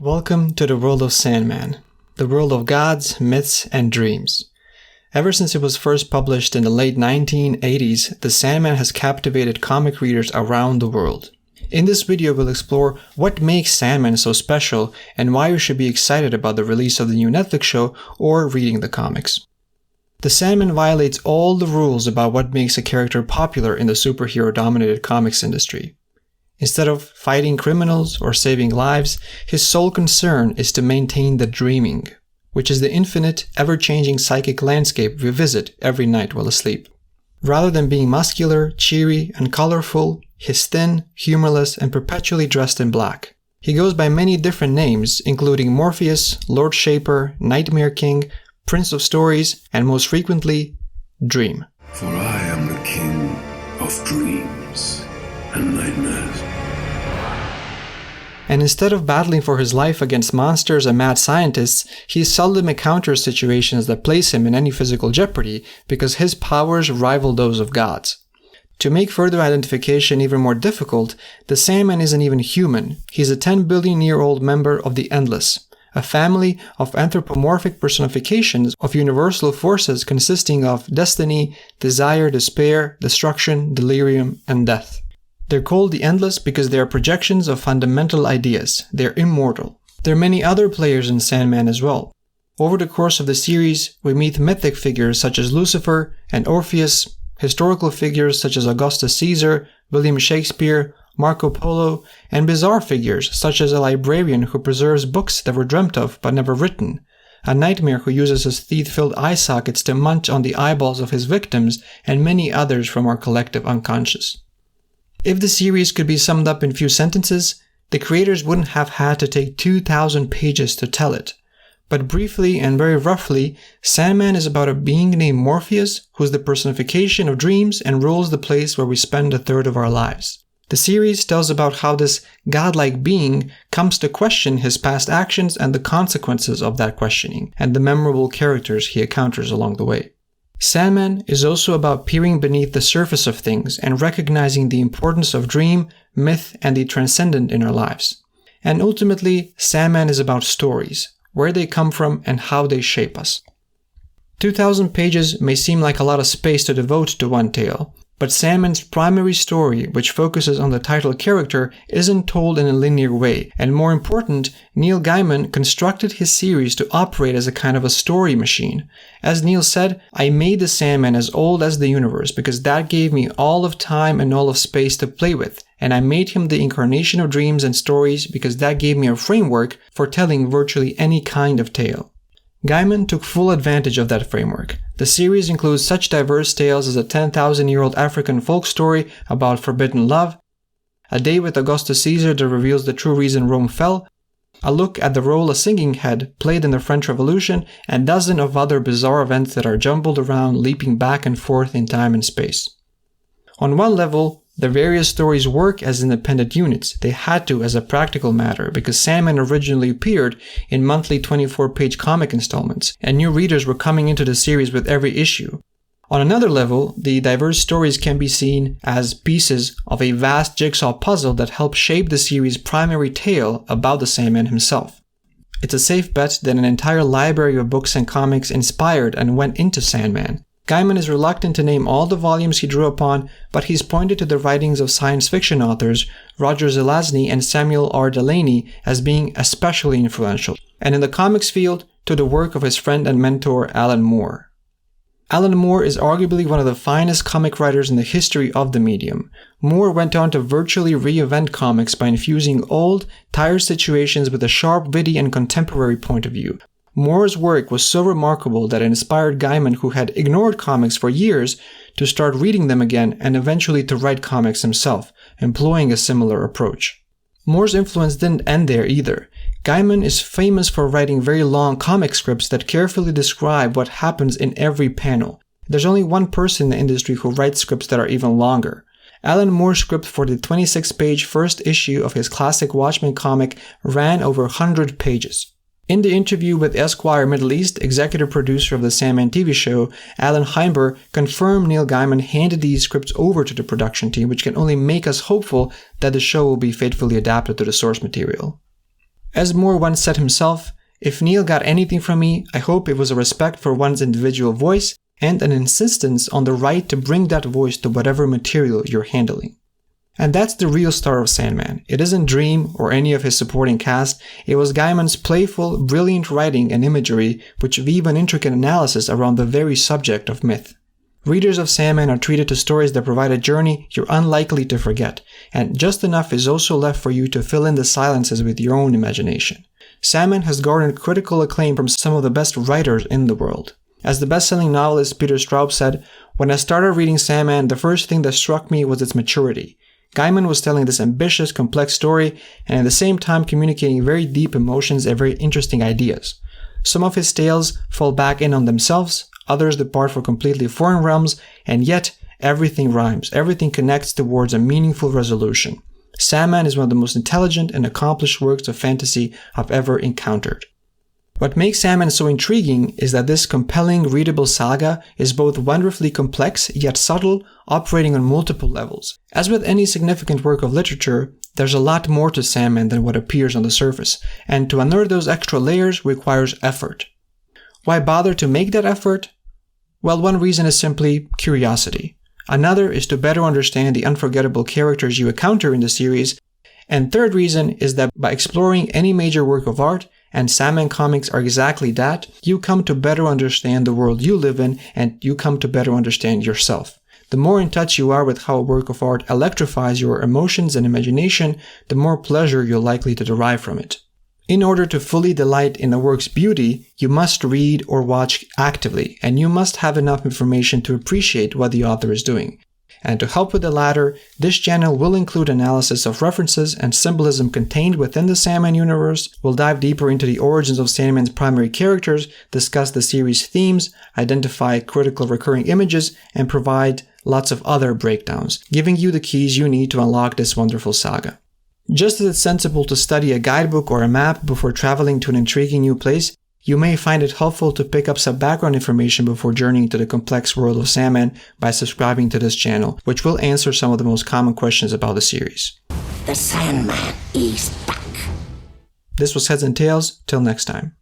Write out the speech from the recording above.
Welcome to the world of Sandman, the world of gods, myths, and dreams. Ever since it was first published in the late 1980s, the Sandman has captivated comic readers around the world. In this video, we'll explore what makes Sandman so special and why you should be excited about the release of the new Netflix show or reading the comics. The Sandman violates all the rules about what makes a character popular in the superhero-dominated comics industry. Instead of fighting criminals or saving lives, his sole concern is to maintain the dreaming, which is the infinite, ever-changing psychic landscape we visit every night while asleep. Rather than being muscular, cheery, and colorful, he's thin, humorless, and perpetually dressed in black. He goes by many different names, including Morpheus, Lord Shaper, Nightmare King, Prince of Stories, and most frequently, Dream. For I am the king of dreams and nightmares. And instead of battling for his life against monsters and mad scientists, he seldom encounters situations that place him in any physical jeopardy because his powers rival those of gods. To make further identification even more difficult, the Sandman isn't even human. He's a 10 billion-year-old member of the Endless, a family of anthropomorphic personifications of universal forces consisting of destiny, desire, despair, destruction, delirium, and death. They're called the Endless because they are projections of fundamental ideas. They're immortal. There are many other players in Sandman as well. Over the course of the series, we meet mythic figures such as Lucifer and Orpheus, historical figures such as Augustus Caesar, William Shakespeare, Marco Polo, and bizarre figures such as a librarian who preserves books that were dreamt of but never written, a nightmare who uses his teeth-filled eye sockets to munch on the eyeballs of his victims, and many others from our collective unconscious. If the series could be summed up in few sentences, the creators wouldn't have had to take 2,000 pages to tell it. But briefly and very roughly, Sandman is about a being named Morpheus who's the personification of dreams and rules the place where we spend a third of our lives. The series tells about how this godlike being comes to question his past actions and the consequences of that questioning, and the memorable characters he encounters along the way. Sandman is also about peering beneath the surface of things and recognizing the importance of dream, myth, and the transcendent in our lives. And ultimately, Sandman is about stories, where they come from and how they shape us. 2,000 pages may seem like a lot of space to devote to one tale, but Sandman's primary story, which focuses on the title character, isn't told in a linear way, and more important, Neil Gaiman constructed his series to operate as a kind of a story machine. As Neil said, "I made the Sandman as old as the universe because that gave me all of time and all of space to play with, and I made him the incarnation of dreams and stories because that gave me a framework for telling virtually any kind of tale." Gaiman took full advantage of that framework. The series includes such diverse tales as a 10,000-year-old African folk story about forbidden love, a day with Augustus Caesar that reveals the true reason Rome fell, a look at the role a singing head played in the French Revolution, and dozens of other bizarre events that are jumbled around, leaping back and forth in time and space. On one level, the various stories work as independent units. They had to as a practical matter because Sandman originally appeared in monthly 24-page comic installments, and new readers were coming into the series with every issue. On another level, the diverse stories can be seen as pieces of a vast jigsaw puzzle that help shape the series' primary tale about the Sandman himself. It's a safe bet that an entire library of books and comics inspired and went into Sandman. Gaiman is reluctant to name all the volumes he drew upon, but he's pointed to the writings of science fiction authors Roger Zelazny and Samuel R. Delany as being especially influential, and in the comics field, to the work of his friend and mentor Alan Moore. Alan Moore is arguably one of the finest comic writers in the history of the medium. Moore went on to virtually reinvent comics by infusing old, tired situations with a sharp, witty, and contemporary point of view. Moore's work was so remarkable that it inspired Gaiman, who had ignored comics for years, to start reading them again and eventually to write comics himself, employing a similar approach. Moore's influence didn't end there either. Gaiman is famous for writing very long comic scripts that carefully describe what happens in every panel. There's only one person in the industry who writes scripts that are even longer. Alan Moore's script for the 26-page first issue of his classic Watchmen comic ran over 100 pages. In the interview with Esquire Middle East, executive producer of the Sandman TV show, Alan Heinber confirmed Neil Gaiman handed these scripts over to the production team, which can only make us hopeful that the show will be faithfully adapted to the source material. As Moore once said himself, "If Neil got anything from me, I hope it was a respect for one's individual voice and an insistence on the right to bring that voice to whatever material you're handling." And that's the real star of Sandman. It isn't Dream or any of his supporting cast, it was Gaiman's playful, brilliant writing and imagery which weave an intricate analysis around the very subject of myth. Readers of Sandman are treated to stories that provide a journey you're unlikely to forget, and just enough is also left for you to fill in the silences with your own imagination. Sandman has garnered critical acclaim from some of the best writers in the world. As the best-selling novelist Peter Straub said, "When I started reading Sandman, the first thing that struck me was its maturity. Gaiman was telling this ambitious, complex story, and at the same time communicating very deep emotions and very interesting ideas. Some of his tales fall back in on themselves, others depart for completely foreign realms, and yet everything rhymes, everything connects towards a meaningful resolution. Sandman is one of the most intelligent and accomplished works of fantasy I've ever encountered." What makes Sandman so intriguing is that this compelling, readable saga is both wonderfully complex yet subtle, operating on multiple levels. As with any significant work of literature, there's a lot more to Sandman than what appears on the surface, and to unearth those extra layers requires effort. Why bother to make that effort? Well, one reason is simply curiosity. Another is to better understand the unforgettable characters you encounter in the series, and third reason is that by exploring any major work of art, and Sandman comics are exactly that, you come to better understand the world you live in, and you come to better understand yourself. The more in touch you are with how a work of art electrifies your emotions and imagination, the more pleasure you're likely to derive from it. In order to fully delight in a work's beauty, you must read or watch actively, and you must have enough information to appreciate what the author is doing. And to help with the latter, this channel will include analysis of references and symbolism contained within the Sandman universe. We'll dive deeper into the origins of Sandman's primary characters, discuss the series' themes, identify critical recurring images, and provide lots of other breakdowns, giving you the keys you need to unlock this wonderful saga. Just as it's sensible to study a guidebook or a map before traveling to an intriguing new place, you may find it helpful to pick up some background information before journeying to the complex world of Sandman by subscribing to this channel, which will answer some of the most common questions about the series. The Sandman is back. This was Heads and Tails. Till next time.